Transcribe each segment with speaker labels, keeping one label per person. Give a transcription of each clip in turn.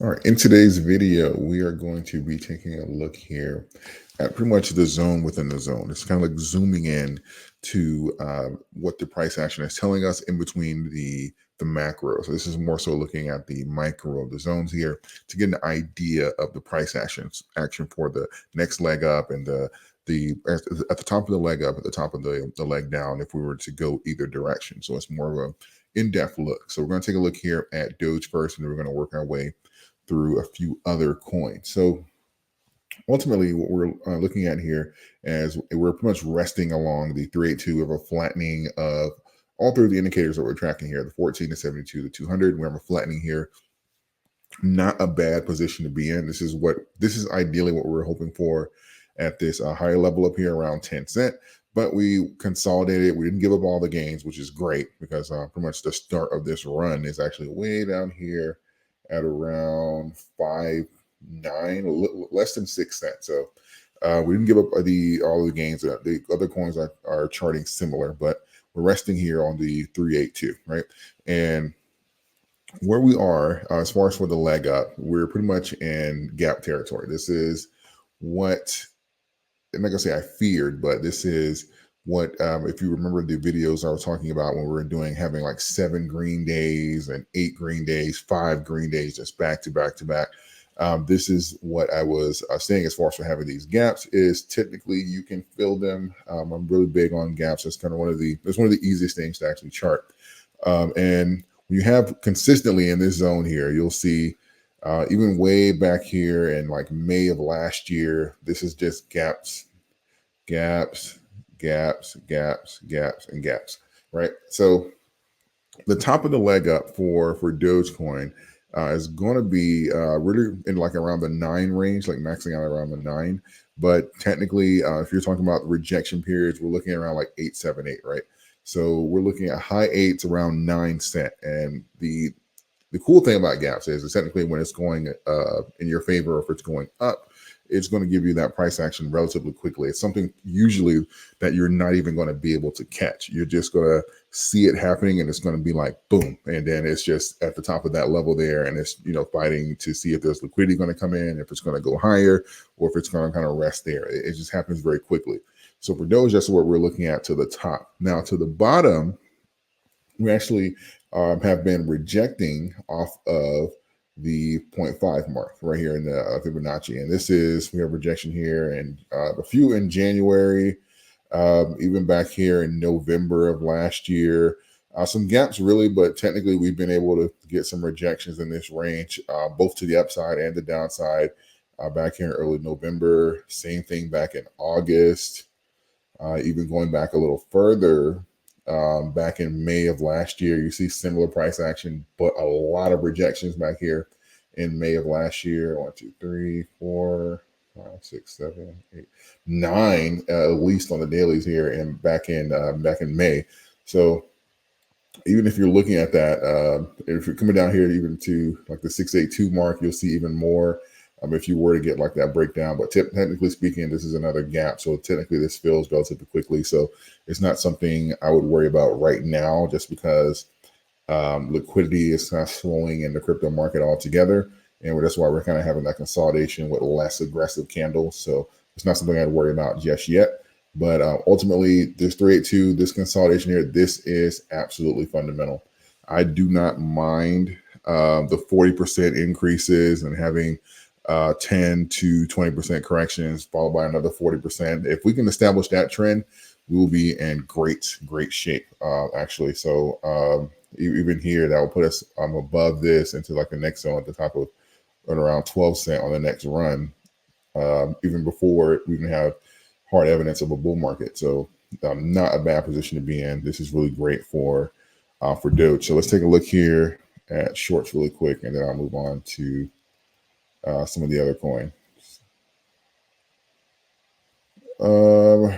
Speaker 1: All right, in today's video, we are going to be taking a look here at pretty much the zone within the zone. It's kind of like zooming in to what the price action is telling us in between the macro. So this is more so looking at the micro of the zones here to get an idea of the price action for the next leg up and the at the top of the leg up, at the top of the leg down, if we were to go either direction. So it's more of a in-depth look. So we're going to take a look here at Doge first, and then we're going to work our way through a few other coins. So ultimately, what we're looking at here is we're pretty much resting along the 382 of a flattening of all three of the indicators that we're tracking here, the 14, the 72, the 200. We have a flattening here. Not a bad position to be in. This is ideally what we're hoping for at this higher level up here around 10 cent. But we consolidated. We didn't give up all the gains, which is great because pretty much the start of this run is actually way down here at around 5.9, less than 6 cents. So we didn't give up all the gains. The other coins are charting similar, but we're resting here on the 382, right? And where we are, as far as for the leg up, we're pretty much in gap territory. This is what I'm not gonna say I feared, but this is what if you remember the videos I was talking about when we were doing having like 7 green days and 8 green days, 5 green days, just back to back to back. This is what I was saying as far as for having these gaps is technically you can fill them. I'm really big on gaps. It's kind of it's one of the easiest things to actually chart. And when you have consistently in this zone here, you'll see even way back here in like May of last year, this is just gaps, gaps, gaps, gaps, gaps, and gaps, right? So the top of the leg up for Dogecoin is going to be really in like around the 9 range, like maxing out around the 9. But technically, if you're talking about rejection periods, we're looking at around like 878, right? So we're looking at high eights around 9 cent. And the cool thing about gaps is technically when it's going in your favor, or if it's going up, it's going to give you that price action relatively quickly. It's something usually that you're not even going to be able to catch. You're just going to see it happening and it's going to be like boom. And then it's just at the top of that level there. And it's, fighting to see if there's liquidity going to come in, if it's going to go higher, or if it's going to kind of rest there. It just happens very quickly. So for Doge, that's what we're looking at to the top. Now to the bottom, we actually have been rejecting off of the 0.5 mark right here in the Fibonacci. And we have rejection here and a few in January, even back here in November of last year. Some gaps really, but technically we've been able to get some rejections in this range, both to the upside and the downside. Back here in early November, same thing back in August, even going back a little further. Back in May of last year, you see similar price action, but a lot of rejections back here in May of last year. 1, 2, 3, 4, 5, 6, 7, 8, 9, at least on the dailies here, and back in May. So even if you're looking at that, if you're coming down here even to like the 682 mark, you'll see even more. If you were to get like that breakdown, but technically speaking, this is another gap. So technically this fills relatively quickly. So it's not something I would worry about right now, just because liquidity is kind of slowing in the crypto market altogether. And that's why we're kind of having that consolidation with less aggressive candles. So it's not something I'd worry about just yet. But ultimately, this 382, this consolidation here, this is absolutely fundamental. I do not mind the 40% increases and having 10 to 20% corrections, followed by another 40%. If we can establish that trend, we will be in great shape, actually. So even here, that will put us above this into like the next zone at the top of around 12 cent on the next run, even before we can have hard evidence of a bull market. So not a bad position to be in. This is really great for Doge. So let's take a look here at shorts really quick, and then I'll move on to some of the other coins. So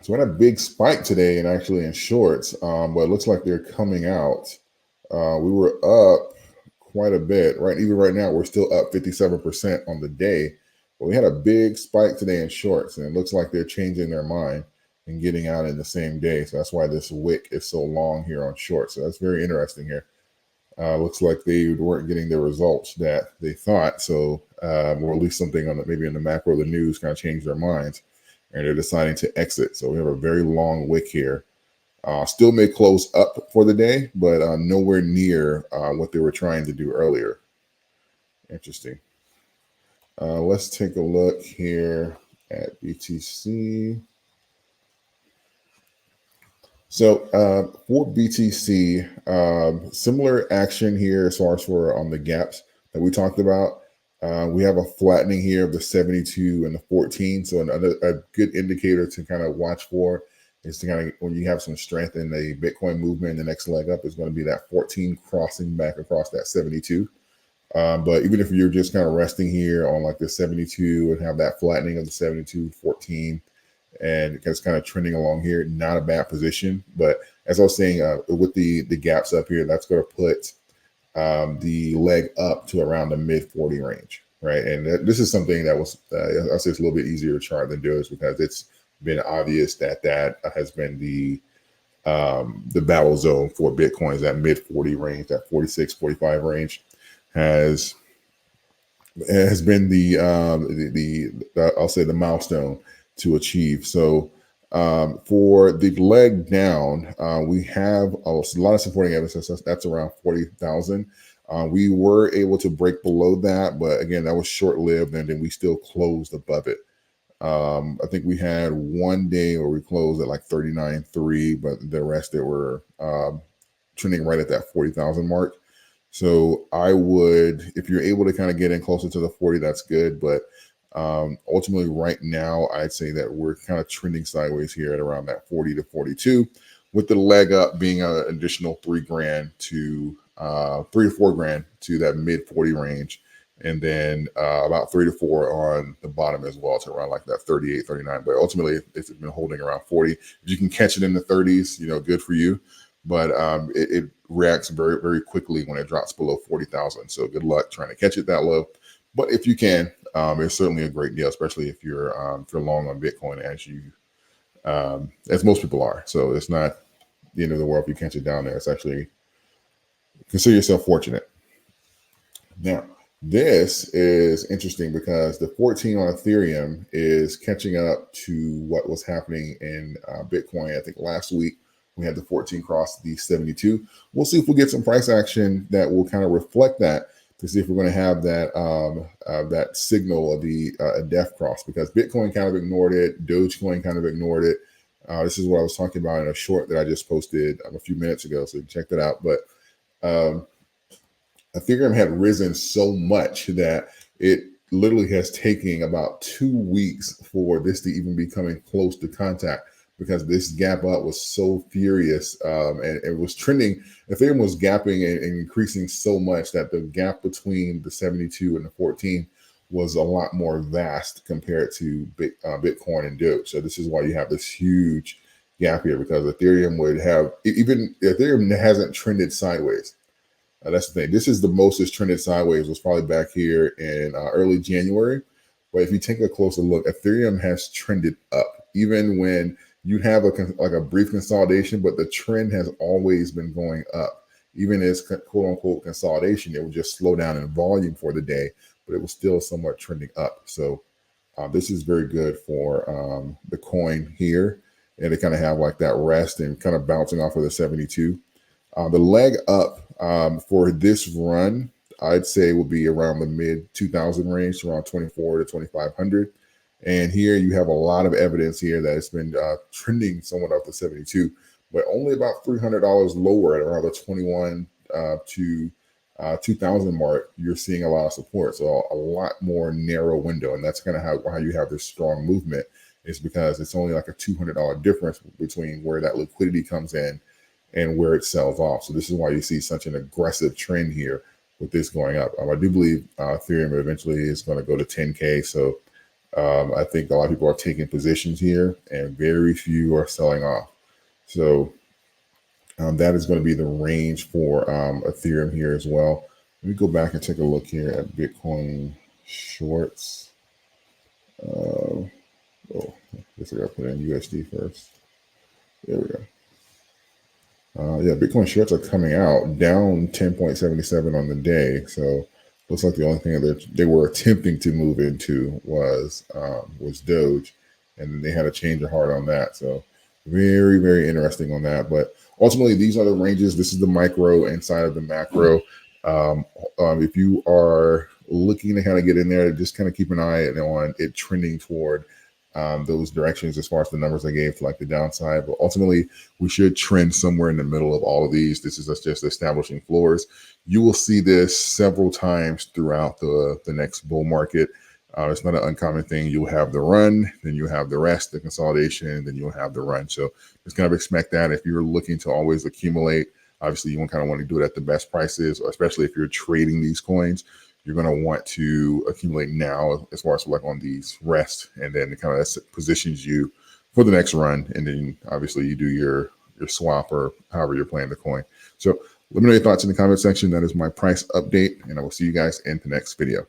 Speaker 1: we had a big spike today, and actually in shorts, but it looks like they're coming out. We were up quite a bit, right? Even right now, we're still up 57% on the day, but we had a big spike today in shorts, and it looks like they're changing their mind and getting out in the same day. So that's why this wick is so long here on shorts. So that's very interesting here. looks like they weren't getting the results that they thought. So, or at least something on maybe in the macro of the news kind of changed their minds, and they're deciding to exit. So we have a very long wick here. Still may close up for the day, but nowhere near what they were trying to do earlier. Interesting. Let's take a look here at BTC. So for BTC, similar action here as far as for on the gaps that we talked about. We have a flattening here of the 72 and the 14. So another a good indicator to kind of watch for is to kind of when you have some strength in the Bitcoin movement, the next leg up is going to be that 14 crossing back across that 72. But even if you're just kind of resting here on like the 72 and have that flattening of the 72, 14, and it's kind of trending along here, not a bad position. But as I was saying, with the gaps up here, that's going to put the leg up to around the mid 40 range, right? And this is something that was, I'll say it's a little bit easier to chart than Doge because it's been obvious that has been the battle zone for Bitcoin is that mid 40 range, that 46, 45 range has been the I'll say the milestone to achieve. So for the leg down, we have a lot of supporting evidence. That's around 40,000. We were able to break below that, but again, that was short lived, and then we still closed above it. I think we had one day where we closed at like 39.3, but the rest that were trending right at that 40,000 mark. So I would, if you're able to kind of get in closer to the 40, that's good. But ultimately right now, I'd say that we're kind of trending sideways here at around that 40 to 42, with the leg up being an additional $3,000 to $3 to $4,000 to that mid 40 range. And then about 3 to 4 on the bottom as well to around like that 38, 39. But ultimately, it's been holding around 40. If you can catch it in the 30s, good for you. But it reacts very, very quickly when it drops below 40,000. So good luck trying to catch it that low. But if you can, it's certainly a great deal, especially if you're long on Bitcoin as most people are. So it's not the end of the world if you catch it down there. It's actually, consider yourself fortunate. Now, this is interesting because the 14 on Ethereum is catching up to what was happening in Bitcoin. I think last week we had the 14 cross the 72. We'll see if we'll get some price action that will kind of reflect that to see if we're going to have that signal of the death cross, because Bitcoin kind of ignored it. Dogecoin kind of ignored it. This is what I was talking about in a short that I just posted a few minutes ago. So you can check that out. But Ethereum had risen so much that it literally has taken about 2 weeks for this to even be coming close to contact, because this gap up was so furious and it was trending. Ethereum was gapping and increasing so much that the gap between the 72 and the 14 was a lot more vast compared to Bitcoin and Doge. So this is why you have this huge gap here, because Ethereum would have, even Ethereum hasn't trended sideways. That's the thing. This is the most it's trended sideways was probably back here in early January. But if you take a closer look, Ethereum has trended up, even when you have a brief consolidation, but the trend has always been going up. Even as quote unquote consolidation, it would just slow down in volume for the day, but it was still somewhat trending up. So this is very good for the coin here. And they kind of have like that rest and kind of bouncing off of the 72. The leg up for this run, I'd say will be around the mid 2000 range, around 24 to 2500. And here you have a lot of evidence here that it's been trending somewhat up to 72, but only about $300 lower at around the 21 to 2000 mark. You're seeing a lot of support, so a lot more narrow window, and that's kind of how you have this strong movement, is because it's only like a $200 difference between where that liquidity comes in and where it sells off. So this is why you see such an aggressive trend here with this going up. I do believe Ethereum eventually is going to go to 10K. So I think a lot of people are taking positions here and very few are selling off. So that is going to be the range for Ethereum here as well. Let me go back and take a look here at Bitcoin shorts. I guess I got to put in USD first. There we go. Yeah, Bitcoin shorts are coming out down 10.77 on the day. So looks like the only thing that they were attempting to move into was Doge, and then they had a change of heart on that. So very, very interesting on that. But ultimately, these are the ranges. This is the micro inside of the macro. Um, if you are looking to kind of get in there, just kind of keep an eye on it trending toward those directions as far as the numbers I gave for like the downside. But ultimately, we should trend somewhere in the middle of all of these. This is us just establishing floors. You will see this several times throughout the next bull market. It's not an uncommon thing. You'll have the run, then you have the rest, the consolidation, then you'll have the run. So just kind of expect that. If you're looking to always accumulate, obviously you kind of want to do it at the best prices, especially if you're trading these coins. You're going to want to accumulate now as far as like on these rest, and then it kind of positions you for the next run. And then obviously you do your swap or however you're playing the coin. So let me know your thoughts in the comment section. That is my price update, and I will see you guys in the next video.